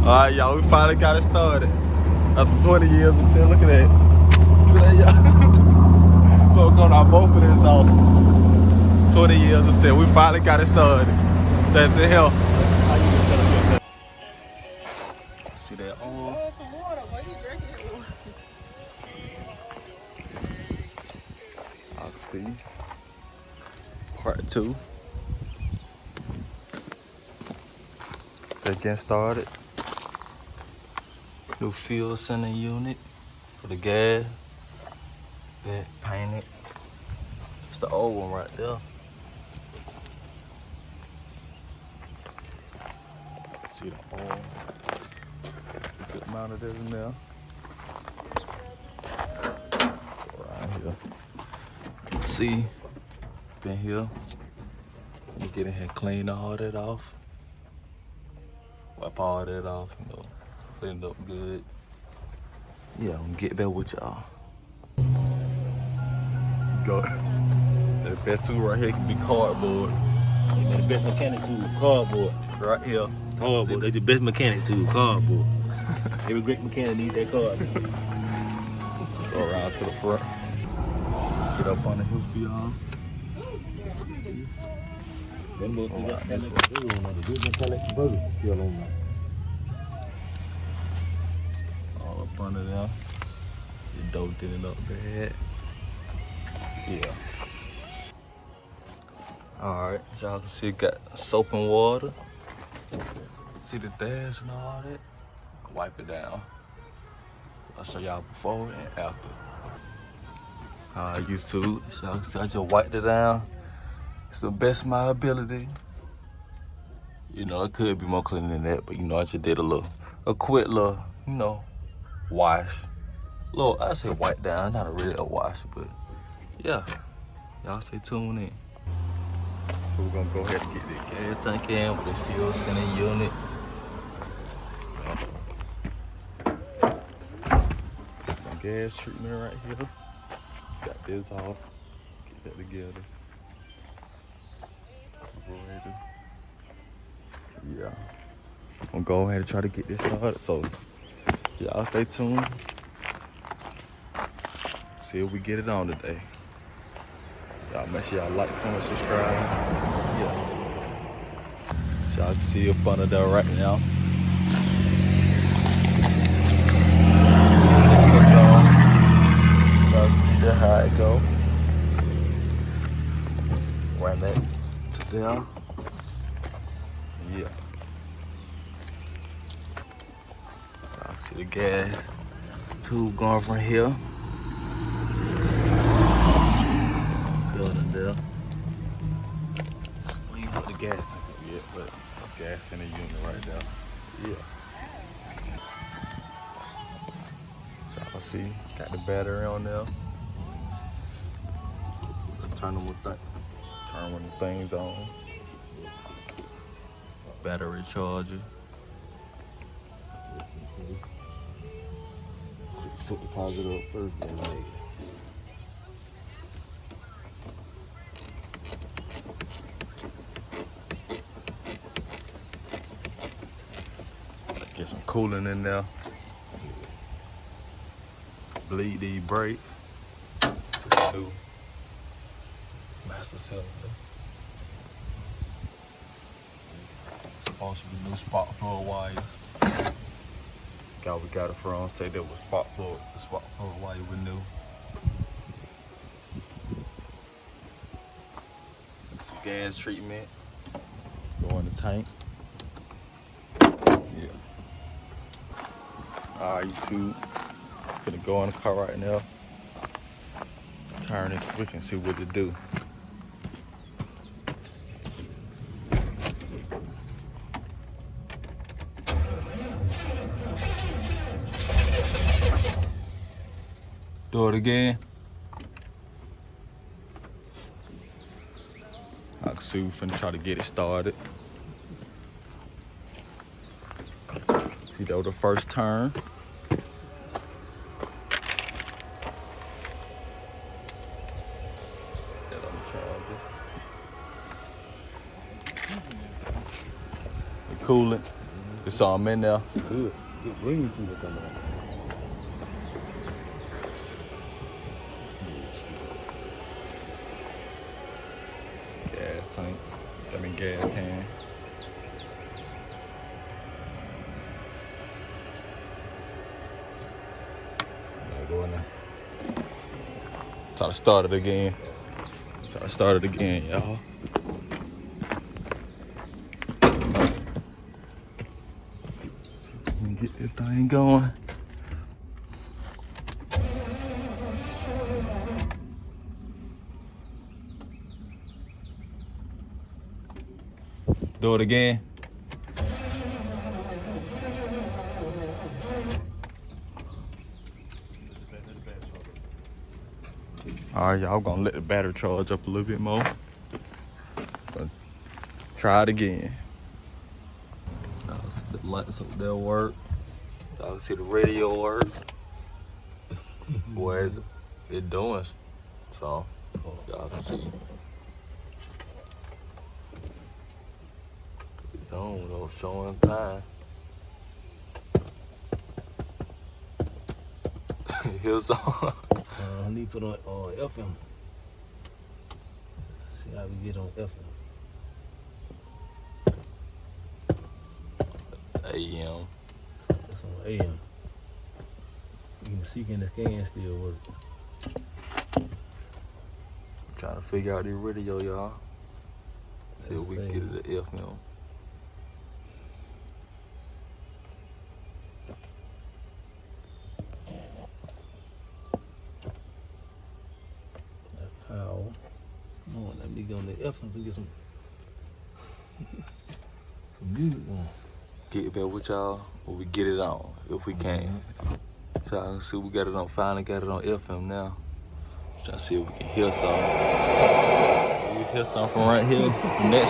Alright, y'all, we finally got it started. After 20 years, we still looking at it. Look at that, y'all. So going on both of this house. 20 years, we said we finally got it started. That's it, hell. See that oil? Oh, some water. Why you drinking it? I'll see. Part 2. Just getting started. New fuel sending unit for the gas. That painted. It's the old one right there. See the oil. Good amount of it in there. Right here. You can see, been here. Let me get in here, clean all that off. Wipe all that off, you know, clean it up good. Yeah, I'm gonna get back with y'all. Go. That best tool right here can be cardboard. The best mechanic tool, cardboard. Right here. Cardboard. That's the best mechanic tool, cardboard. Every great mechanic needs that cardboard. Go around to the front. Get up on the hill for y'all. Then go to that the good mechanic burger still on there. All up under there. You doped it up bad. Yeah. Alright, y'all can see it got soap and water. See the dash and all that? Wipe it down. I'll show y'all before and after. YouTube, so y'all can see I just wiped it down. It's the best of my ability. You know, it could be more clean than that, but you know, I just did a quick little, you know, wash. I say wipe down, not a real wash, but yeah. Y'all stay tuned in. So we're gonna go ahead and get the gas tank in with the fuel sending unit. Got some gas treatment right here. Got this off. Get that together. Yeah. I'm gonna go ahead and try to get this started. So y'all stay tuned. See if we get it on today. Y'all make sure y'all like, comment, subscribe. Yeah. So y'all can see up under there right now. Y'all can see that how it go. Run that to there. Yeah. Y'all see the gas tube going from here. There. We ain't put the gas tank up yet, but gas in the unit right there. Yeah. So y'all see, got the battery on there. Turn one of the things on. Battery charger. Put the positive up first, then negative. Get some cooling in there. Bleed these brakes. This is the new master cylinder. Supposed to be new spark plug wires. We got it from, say that was the spark plug wire was new. Some gas treatment. Go in the tank. Yeah. Alright, YouTube. Gonna go in the car right now. Turn this switch and see what it do. Do it again. I can see we finna try to get it started. See, that was the first turn. That on the charger. The coolant. The something in there. Good. Good green food to come out. Gas tank. I mean gas can. Gotta go in there. Try to start it again. Y'all. Get this thing going. Do it again. All right, y'all gonna let the battery charge up a little bit more. But try it again. Y'all see the lights up there work. Y'all see the radio work. Boy, it doing so. Y'all can see. It's on though, showing time. Here's on. I need to put on FM. See how we get on FM. AM. That's on AM. Even the seek and the scan still work. Trying to figure out the radio, y'all. See if we can get it to FM. That power. Come on, let me go on the FM to get some music on. Get back with y'all when we get it on, if we can. So I can see we got it on, finally got it on FM now. Trying to see if we can hear something. We can hear something from right here, from that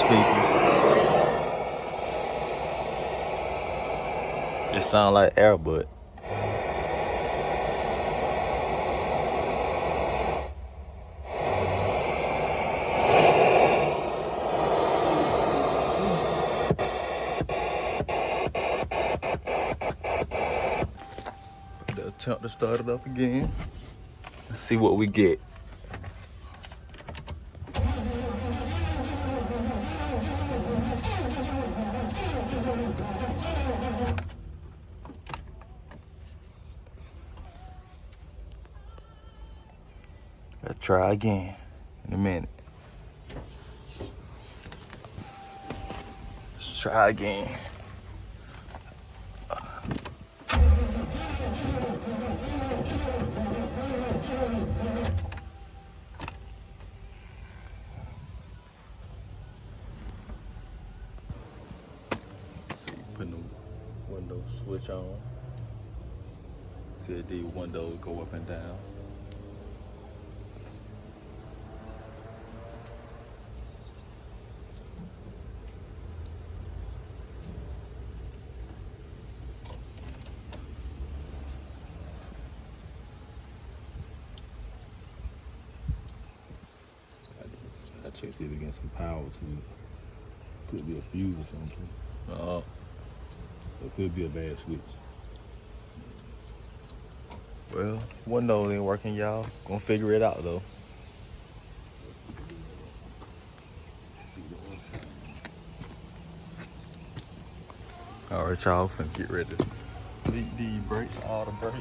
speaker. It sound like air, but the attempt to start it up again. Let's see what we get. Gotta try again in a minute. Let's try again. See, putting the window switch on. See if the windows go up and down. I check see if we get some power to it. Could be a fuse or something. It could be a bad switch. Well, windows ain't working, y'all. Gonna figure it out though. All right, y'all, finna get ready to delete these brakes, all the brakes.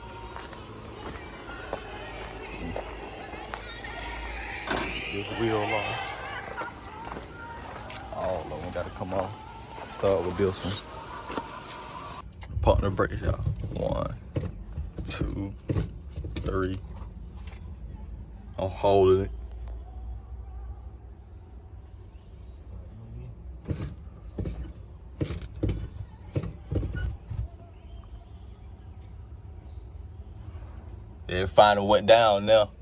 See, this wheel off. All of them gotta come off. Start with this one. Pump the brakes, y'all. 1, 2, 3. I'm holding it. It finally went down now.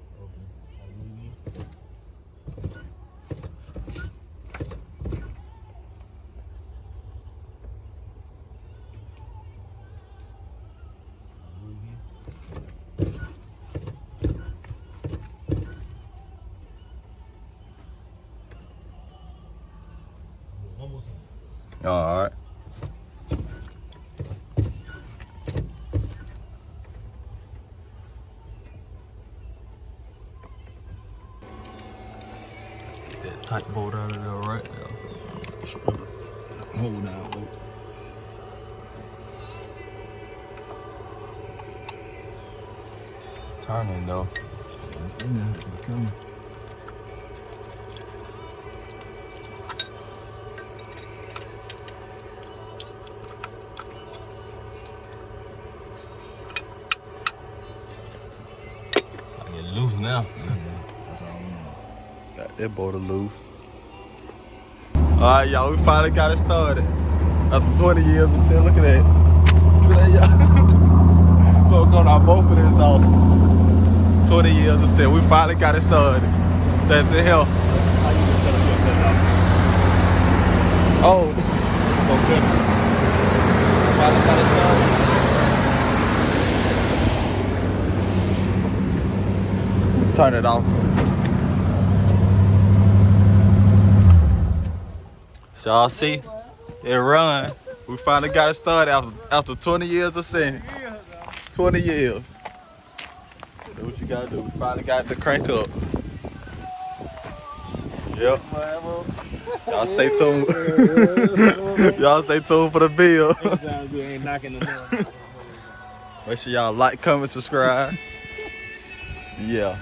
All right. tight bolt out of there right there. Hold down. Turning though. It's coming. I get loose now. That's all we know. Got that boulder loose. Alright, y'all, we finally got it started. After 20 years of sitting, look at that. Look at that, y'all. Smoke on our both of this awesome. 20 years of sitting, we finally got it started. That's it, hell. How you just tell us you're setting up? Oh, okay. Finally got it started. Turn it off. So y'all see, it run. We finally got it started after 20 years of sitting. 20 years. That's what you gotta do. We finally got the crank up. Yep. Y'all stay tuned. Y'all stay tuned for the bill. Sounds good. Ain't knocking the door. Make sure y'all like, comment, subscribe. Yeah.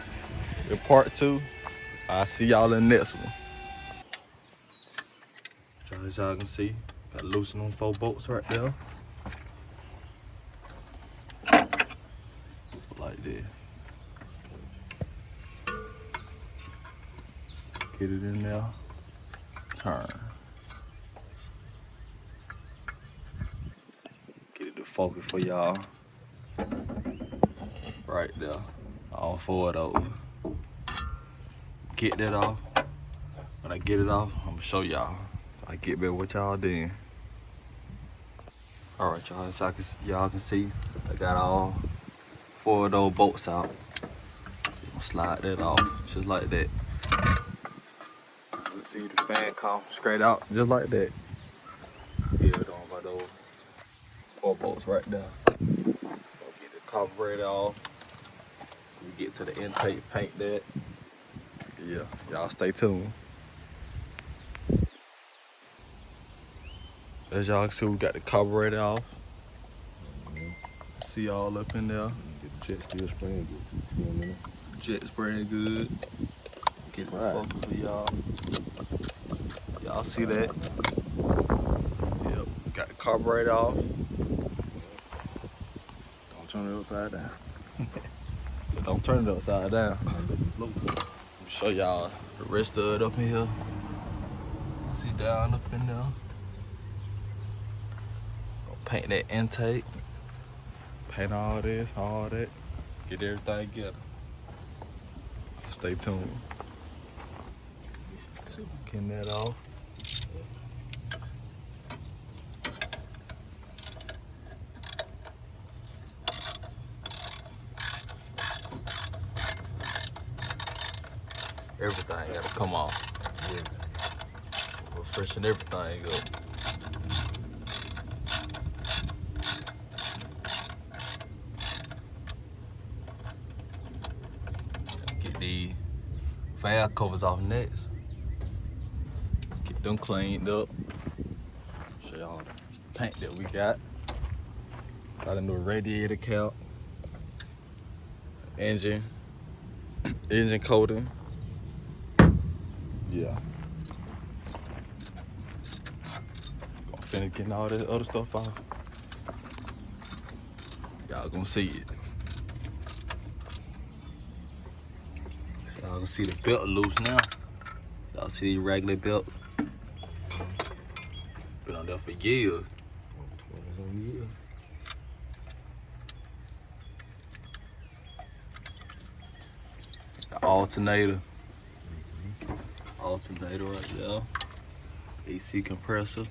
In part 2, I'll see y'all in the next one. As y'all can see, got loosen on 4 bolts right there. Like that. Get it in there. Turn. Get it to focus for y'all. Right there. All 4 of those. Get that off. When I get it off, I'm gonna show y'all. I get back with y'all then. Alright, y'all, so y'all can see I got all 4 of those bolts out. Gonna slide that off just like that. You see the fan come straight out just like that. Held on by those 4 bolts right there. Gonna get the carburetor off. We get to the intake, paint that. Yeah, y'all stay tuned. As y'all can see, we got the carburetor off. See all up in there. Get the jet still spraying good too. See him in there? Jet spraying good. Get the focus for y'all. Y'all see that? Yep. Got the carburetor off. Don't turn it upside down. Yeah, don't turn it upside down. Let me show y'all the rest of it up in here. See down up in there. Gonna paint that intake. Paint all this, all that. Get everything together. Stay tuned. Getting that off. Everything gotta come off. We're freshen everything up. Get the valve covers off next. Get them cleaned up. Show y'all the paint that we got. Got a new radiator cap. Engine coating. Yeah. Gonna finish getting all this other stuff off. Y'all gonna see it. So y'all gonna see the belt loose now. Y'all see these regular belts. Been on there for years. 20 years. The alternator. Alternator right there. AC compressor.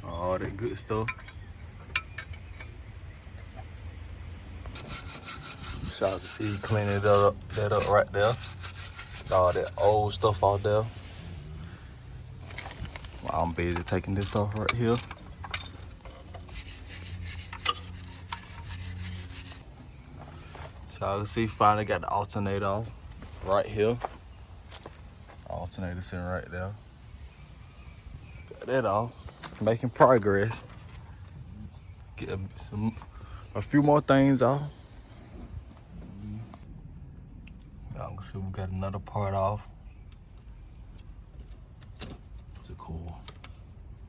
All that good stuff. So y'all can see cleaning that up right there. All that old stuff out there. While I'm busy taking this off right here. So y'all can see finally got the alternator off. right here. Alternator sitting right there. Got that off. Making progress. Get a few more things off. Y'all can see we got another part off. It's a coil.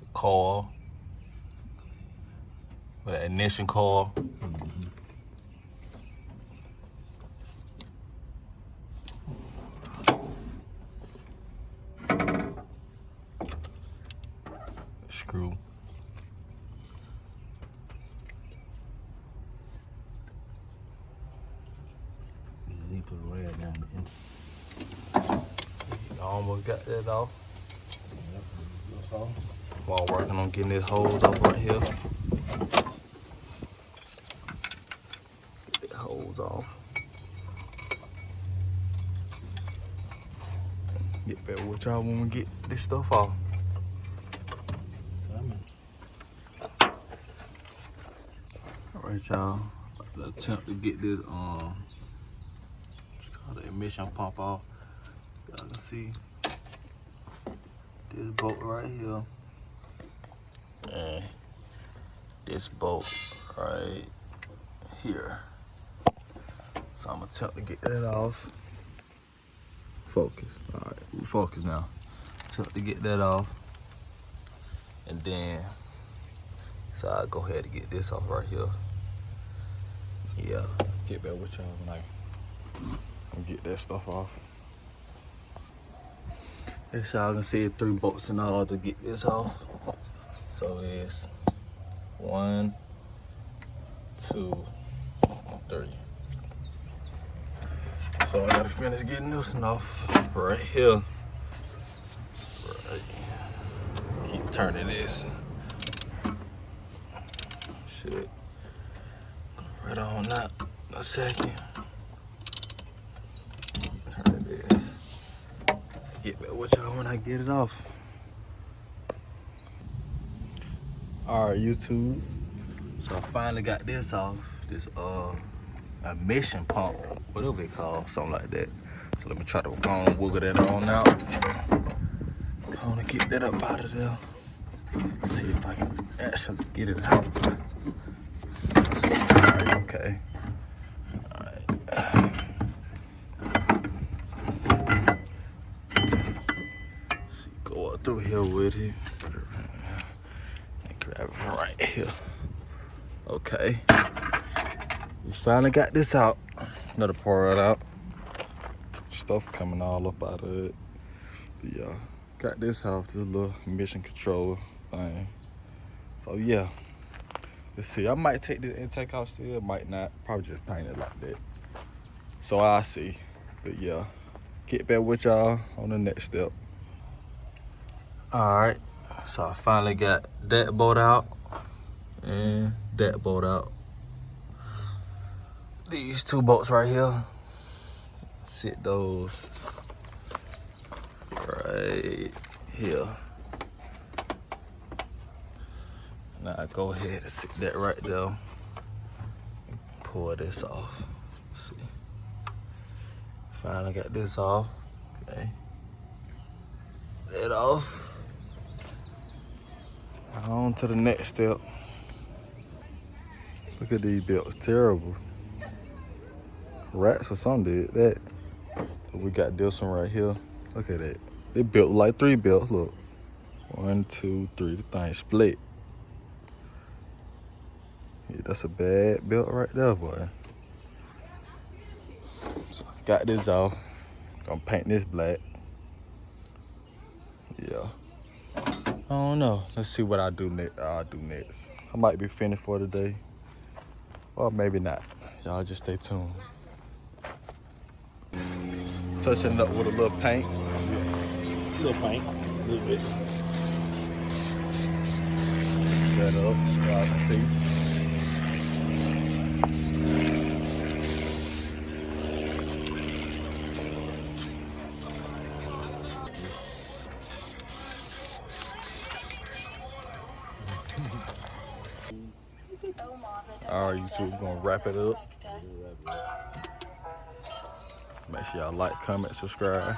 The coil. The ignition coil. Screw. You need to put a rag down there. I almost got that off. Yep, that's all. While working on getting this hose off right here. Get that hose off. Get back with y'all when we get this stuff off. Coming. Alright, y'all. Attempt to get this what's called the emission pump off. Y'all can see this bolt right here. And this bolt right here. So I'm gonna attempt to get that off. Focus. Alright, we focus now. Attempt to get that off. And then, so I'll go ahead and get this off right here. Yeah, get back with y'all when I get that stuff off. As y'all can see, 3 bolts in all to get this off. So it's 1, 2, 3. So I gotta finish getting this one off right here. Right. Keep turning this. Shit. Right on that. A second. Keep turning this. Get back with y'all when I get it off. Alright, YouTube. So I finally got this off. This emission pump, whatever it called, something like that. So let me try to go and wiggle that on out. Go on and get that up out of there. See if I can actually get it out. So, alright, okay. Alright. See, go up through here with it. Put it right there. And grab it right here. Okay. We finally got this out. Another part out. Stuff coming all up out of it. But yeah, got this off, this little emission controller thing. So yeah, let's see. I might take the intake off still, might not. Probably just paint it like that. So I'll see. But yeah, get back with y'all on the next step. All right, so I finally got that bolt out and that bolt out. These 2 bolts right here, sit those right here. Now I go ahead and sit that right there. Pull this off. Let's see. Finally got this off. Okay. That off. On to the next step. Look at these belts, terrible. Rats or something did that. But we got this one right here. Look at that. They built like 3 belts, look. 1, 2, 3, the thing split. Yeah, that's a bad belt right there, boy. So got this off. Gonna paint this black. Yeah. I don't know. Let's see what I do next. I might be finished for today. Or maybe not. Y'all just stay tuned. Touching up with a little paint. A little paint, a little bit. That up so I can see. All right, YouTube, we're gonna wrap it up. Make sure y'all like, comment, subscribe.